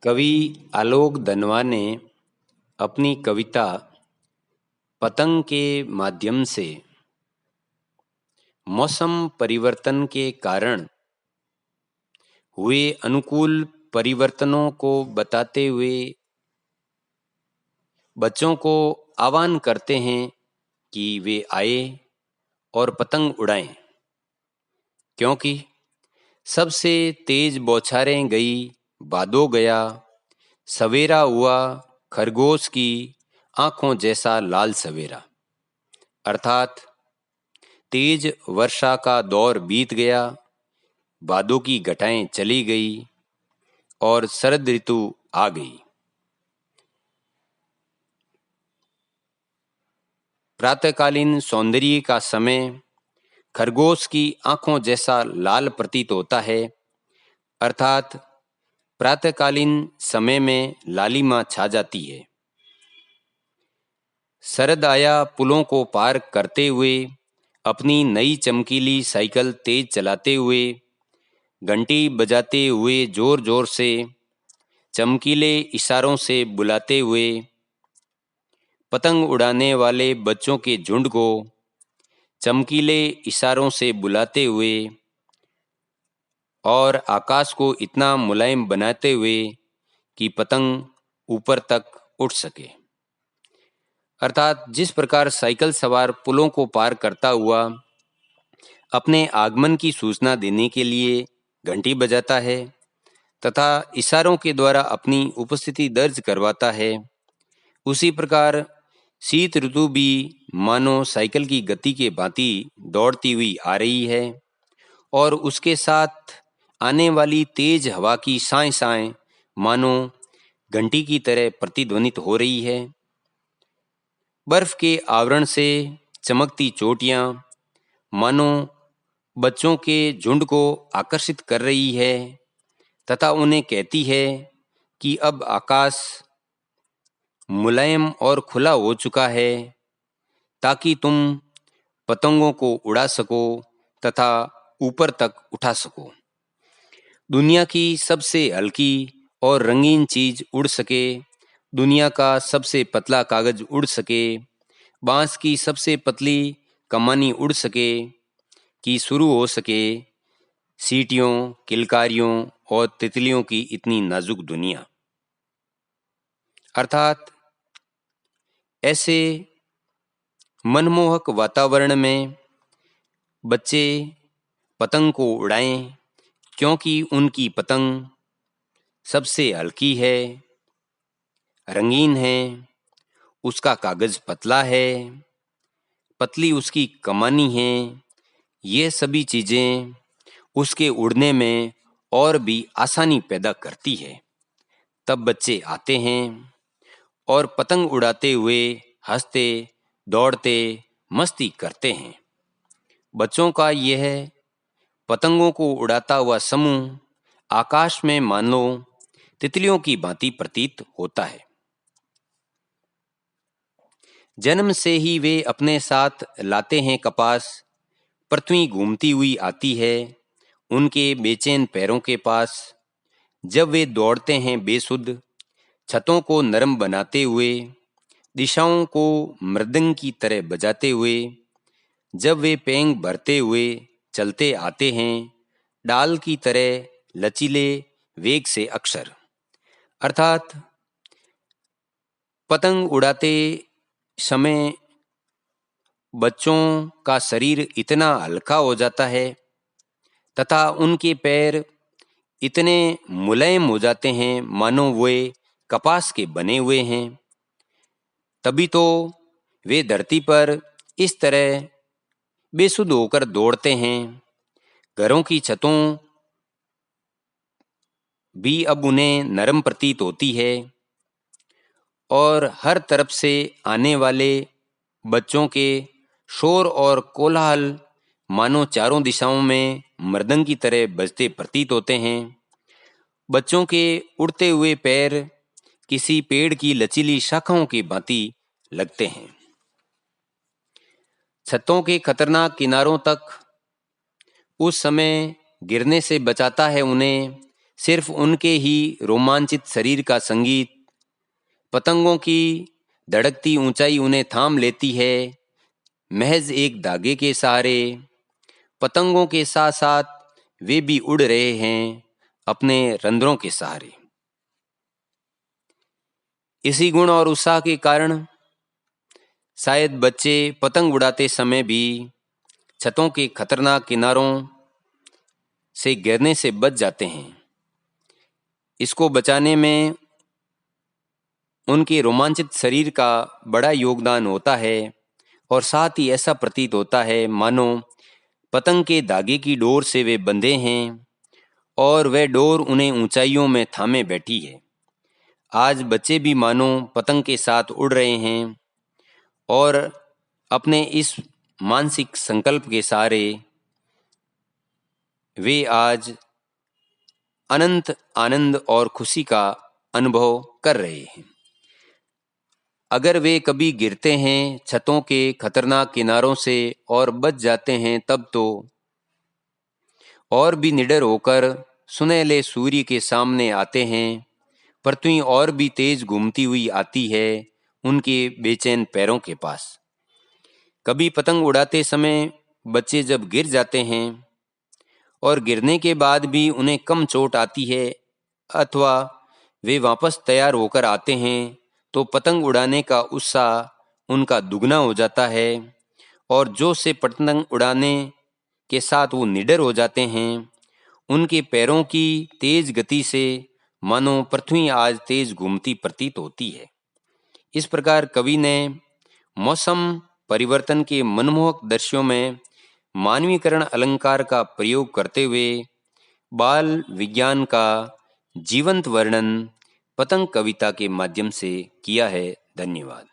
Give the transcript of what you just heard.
कवि आलोक दनवा ने अपनी कविता पतंग के माध्यम से मौसम परिवर्तन के कारण हुए अनुकूल परिवर्तनों को बताते हुए बच्चों को आह्वान करते हैं कि वे आए और पतंग उड़ाएं, क्योंकि सबसे तेज बौछारें गई, भादो गया, सवेरा हुआ खरगोश की आंखों जैसा लाल सवेरा। अर्थात तेज वर्षा का दौर बीत गया, भादों की घटाएं चली गई और शरद ऋतु आ गई। प्रातःकालीन सौंदर्य का समय खरगोश की आंखों जैसा लाल प्रतीत होता है, अर्थात प्रातःकालीन समय में लालिमा छा जाती है। शरद आया पुलों को पार करते हुए, अपनी नई चमकीली साइकिल तेज चलाते हुए, घंटी बजाते हुए, जोर जोर से चमकीले इशारों से बुलाते हुए, पतंग उड़ाने वाले बच्चों के झुंड को चमकीले इशारों से बुलाते हुए और आकाश को इतना मुलायम बनाते हुए कि पतंग ऊपर तक उठ सके। अर्थात जिस प्रकार साइकिल सवार पुलों को पार करता हुआ अपने आगमन की सूचना देने के लिए घंटी बजाता है तथा इशारों के द्वारा अपनी उपस्थिति दर्ज करवाता है, उसी प्रकार शीत ऋतु भी मानो साइकिल की गति के भांति दौड़ती हुई आ रही है और उसके साथ आने वाली तेज हवा की साएं साएं मानो घंटी की तरह प्रतिध्वनित हो रही है। बर्फ के आवरण से चमकती चोटियां मानो बच्चों के झुंड को आकर्षित कर रही है तथा उन्हें कहती है कि अब आकाश मुलायम और खुला हो चुका है ताकि तुम पतंगों को उड़ा सको तथा ऊपर तक उठा सको। दुनिया की सबसे हल्की और रंगीन चीज उड़ सके, दुनिया का सबसे पतला कागज उड़ सके, बांस की सबसे पतली कमानी उड़ सके कि शुरू हो सके सीटियों, किलकारियों और तितलियों की इतनी नाजुक दुनिया। अर्थात ऐसे मनमोहक वातावरण में बच्चे पतंग को उड़ाएं, क्योंकि उनकी पतंग सबसे हल्की है, रंगीन है, उसका कागज पतला है, पतली उसकी कमानी है। ये सभी चीजें उसके उड़ने में और भी आसानी पैदा करती है। तब बच्चे आते हैं और पतंग उड़ाते हुए हंसते, दौड़ते, मस्ती करते हैं। बच्चों का यह पतंगों को उड़ाता हुआ समूह आकाश में मान लो तितलियों की भांति प्रतीत होता है। जन्म से ही वे अपने साथ लाते हैं कपास, पृथ्वी घूमती हुई आती है उनके बेचैन पैरों के पास। जब वे दौड़ते हैं बेसुध, छतों को नरम बनाते हुए, दिशाओं को मृदंग की तरह बजाते हुए, जब वे पेंग भरते हुए चलते आते हैं डाल की तरह लचीले वेग से अक्सर। अर्थात पतंग उड़ाते समय बच्चों का शरीर इतना हल्का हो जाता है तथा उनके पैर इतने मुलायम हो जाते हैं मानो वे कपास के बने हुए हैं। तभी तो वे धरती पर इस तरह बेसुध होकर दौड़ते हैं। घरों की छतों भी अब उन्हें नरम प्रतीत होती है और हर तरफ से आने वाले बच्चों के शोर और कोलाहल मानो चारों दिशाओं में मृदंग की तरह बजते प्रतीत होते हैं। बच्चों के उड़ते हुए पैर किसी पेड़ की लचीली शाखाओं की भांति लगते हैं। छतों के खतरनाक किनारों तक उस समय गिरने से बचाता है उन्हें सिर्फ उनके ही रोमांचित शरीर का संगीत, पतंगों की धड़कती ऊंचाई उन्हें थाम लेती है। महज एक धागे के सहारे पतंगों के साथ साथ वे भी उड़ रहे हैं अपने रंध्रों के सहारे। इसी गुण और उत्साह के कारण शायद बच्चे पतंग उड़ाते समय भी छतों के खतरनाक किनारों से गिरने से बच जाते हैं। इसको बचाने में उनके रोमांचित शरीर का बड़ा योगदान होता है और साथ ही ऐसा प्रतीत होता है मानो पतंग के धागे की डोर से वे बंधे हैं और वह डोर उन्हें ऊंचाइयों में थामे बैठी है। आज बच्चे भी मानो पतंग के साथ उड़ रहे हैं और अपने इस मानसिक संकल्प के सहारे वे आज अनंत आनंद और खुशी का अनुभव कर रहे हैं। अगर वे कभी गिरते हैं छतों के खतरनाक किनारों से और बच जाते हैं तब तो और भी निडर होकर सुनहले सूर्य के सामने आते हैं। पृथ्वी और भी तेज घूमती हुई आती है उनके बेचैन पैरों के पास। कभी पतंग उड़ाते समय बच्चे जब गिर जाते हैं और गिरने के बाद भी उन्हें कम चोट आती है अथवा वे वापस तैयार होकर आते हैं तो पतंग उड़ाने का उत्साह उनका दुगना हो जाता है और जोश से पतंग उड़ाने के साथ वो निडर हो जाते हैं। उनके पैरों की तेज गति से मानो पृथ्वी आज तेज घूमती प्रतीत होती है। इस प्रकार कवि ने मौसम परिवर्तन के मनमोहक दृश्यों में मानवीकरण अलंकार का प्रयोग करते हुए बाल विज्ञान का जीवंत वर्णन पतंग कविता के माध्यम से किया है। धन्यवाद।